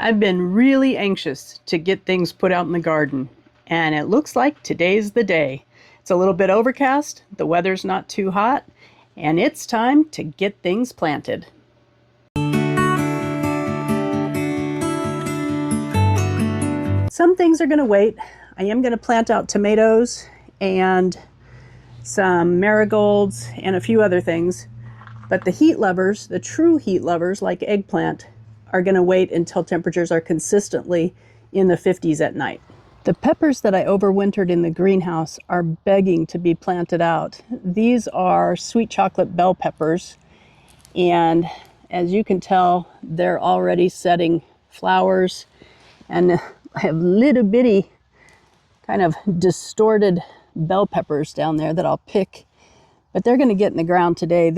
I've been really anxious to get things put out in the garden, and it looks like today's the day. It's a little bit overcast, the weather's not too hot, and it's time to get things planted. Some things are going to wait. I am going to plant out tomatoes and some marigolds and a few other things, but the heat lovers, the true heat lovers like eggplant, are going to wait until temperatures are consistently in the 50s at night. The peppers that I overwintered in the greenhouse are begging to be planted out. These are sweet chocolate bell peppers, and as you can tell, they're already setting flowers, and I have little bitty kind of distorted bell peppers down there that I'll pick, but they're going to get in the ground today.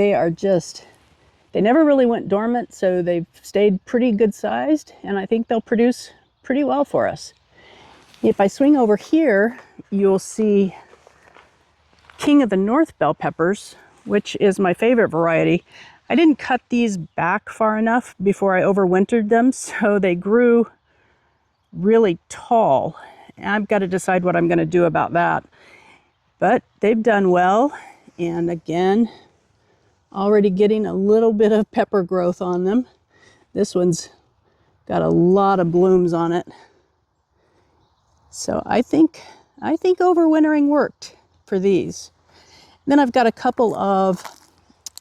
They never really went dormant, so they've stayed pretty good sized, and I think they'll produce pretty well for us. If I swing over here, you'll see King of the North bell peppers, which is my favorite variety. I didn't cut these back far enough before I overwintered them, so they grew really tall. I've got to decide what I'm going to do about that. But they've done well, and again, already getting a little bit of pepper growth on them. This one's got a lot of blooms on it. So I think overwintering worked for these. Then I've got a couple of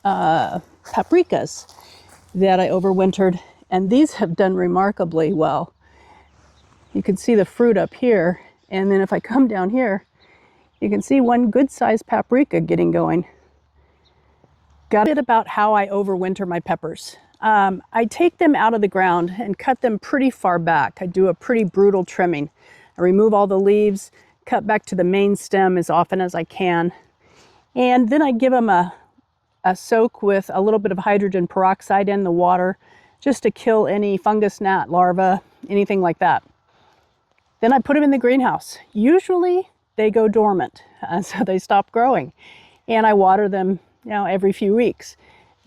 paprikas that I overwintered, and these have done remarkably well. You can see the fruit up here, and then if I come down here, you can see one good-sized paprika getting going. Got it about how I overwinter my peppers. I take them out of the ground and cut them pretty far back. I do a pretty brutal trimming. I remove all the leaves, cut back to the main stem as often as I can, and then I give them a soak with a little bit of hydrogen peroxide in the water just to kill any fungus gnat larvae, anything like that. Then I put them in the greenhouse. Usually they go dormant, so they stop growing, and I water them every few weeks.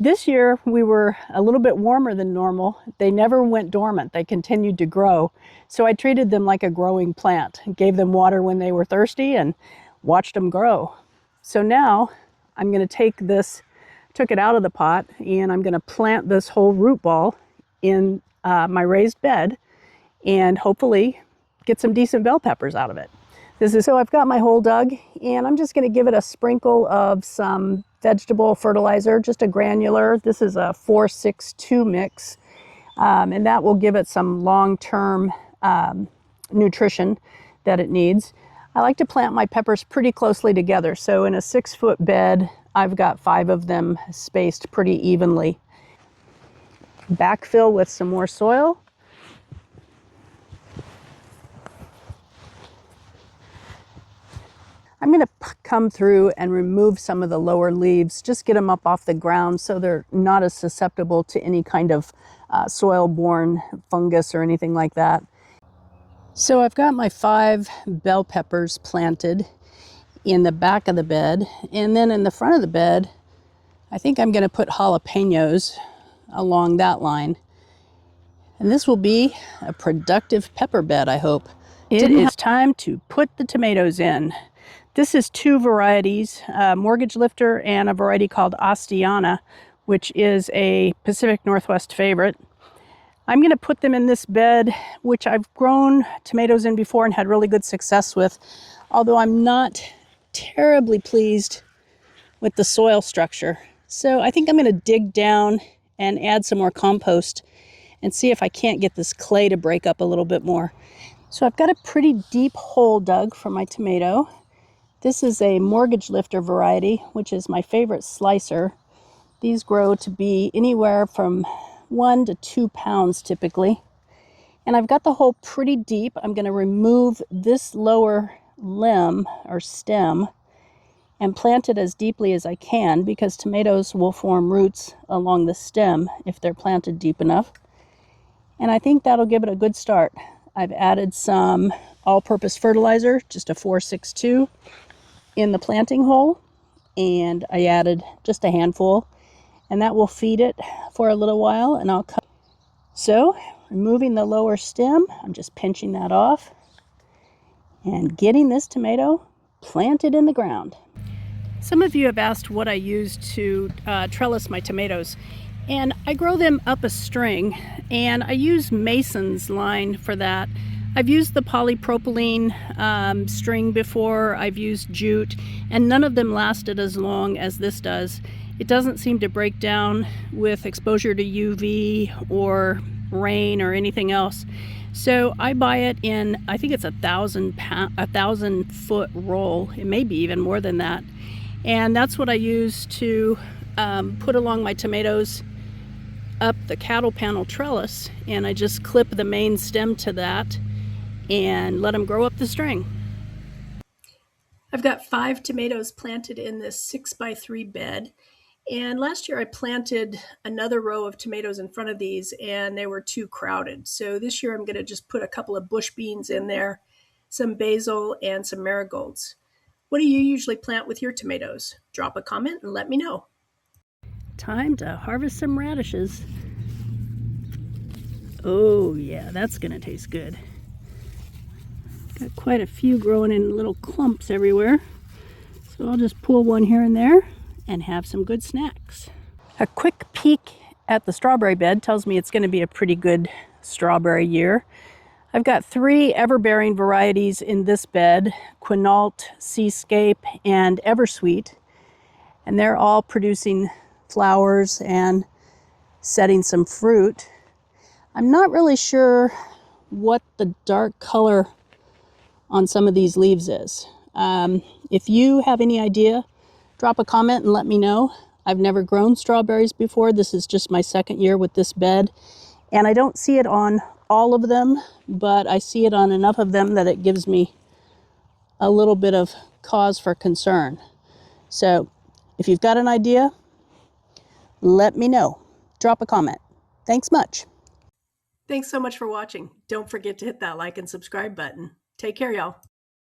This year we were a little bit warmer than normal. They never went dormant. They continued to grow. So I treated them like a growing plant, gave them water when they were thirsty and watched them grow. So now I'm going to took it out of the pot, and I'm going to plant this whole root ball in my raised bed and hopefully get some decent bell peppers out of it. So I've got my hole dug, and I'm just going to give it a sprinkle of some vegetable fertilizer, just a granular. This is a 4-6-2 mix, and that will give it some long-term nutrition that it needs. I like to plant my peppers pretty closely together, so in a 6-foot bed, I've got 5 of them spaced pretty evenly. Backfill with some more soil. I'm going to come through and remove some of the lower leaves, just get them up off the ground so they're not as susceptible to any kind of soil-borne fungus or anything like that. So I've got my 5 bell peppers planted in the back of the bed, and then in the front of the bed, I think I'm going to put jalapenos along that line. And this will be a productive pepper bed, I hope. It is time to put the tomatoes in. This is 2 varieties, Mortgage Lifter and a variety called Ostiana, which is a Pacific Northwest favorite. I'm going to put them in this bed, which I've grown tomatoes in before and had really good success with, although I'm not terribly pleased with the soil structure. So I think I'm going to dig down and add some more compost and see if I can't get this clay to break up a little bit more. So I've got a pretty deep hole dug for my tomato. This is a Mortgage Lifter variety, which is my favorite slicer. These grow to be anywhere from 1 to 2 pounds typically. And I've got the hole pretty deep. I'm going to remove this lower limb or stem and plant it as deeply as I can, because tomatoes will form roots along the stem if they're planted deep enough. And I think that'll give it a good start. I've added some all-purpose fertilizer, just a 4-6-2. In the planting hole, and I added just a handful, and that will feed it for a little while, and I'll cut. So removing the lower stem. I'm just pinching that off and getting this tomato planted in the ground. Some of you have asked what I use to trellis my tomatoes, and I grow them up a string, and I use Mason's line for that. I've used the polypropylene string before, I've used jute, and none of them lasted as long as this does. It doesn't seem to break down with exposure to UV or rain or anything else. So I buy it in, I think it's 1,000-foot roll. It may be even more than that. And that's what I use to put along my tomatoes up the cattle panel trellis. And I just clip the main stem to that and let them grow up the string. I've got 5 tomatoes planted in this 6x3 bed. And last year I planted another row of tomatoes in front of these and they were too crowded. So this year I'm going to just put a couple of bush beans in there, some basil and some marigolds. What do you usually plant with your tomatoes? Drop a comment and let me know. Time to harvest some radishes. Oh yeah, that's going to taste good. Got quite a few growing in little clumps everywhere. So I'll just pull one here and there and have some good snacks. A quick peek at the strawberry bed tells me it's going to be a pretty good strawberry year. I've got 3 everbearing varieties in this bed, Quinault, Seascape, and Eversweet, and they're all producing flowers and setting some fruit. I'm not really sure what the dark color on some of these leaves is. If you have any idea, drop a comment and let me know. I've never grown strawberries before. This is just my second year with this bed, and I don't see it on all of them, but I see it on enough of them that it gives me a little bit of cause for concern. So if you've got an idea, let me know. Drop a comment. Thanks much. Thanks so much for watching. Don't forget to hit that like and subscribe button. Take care, y'all.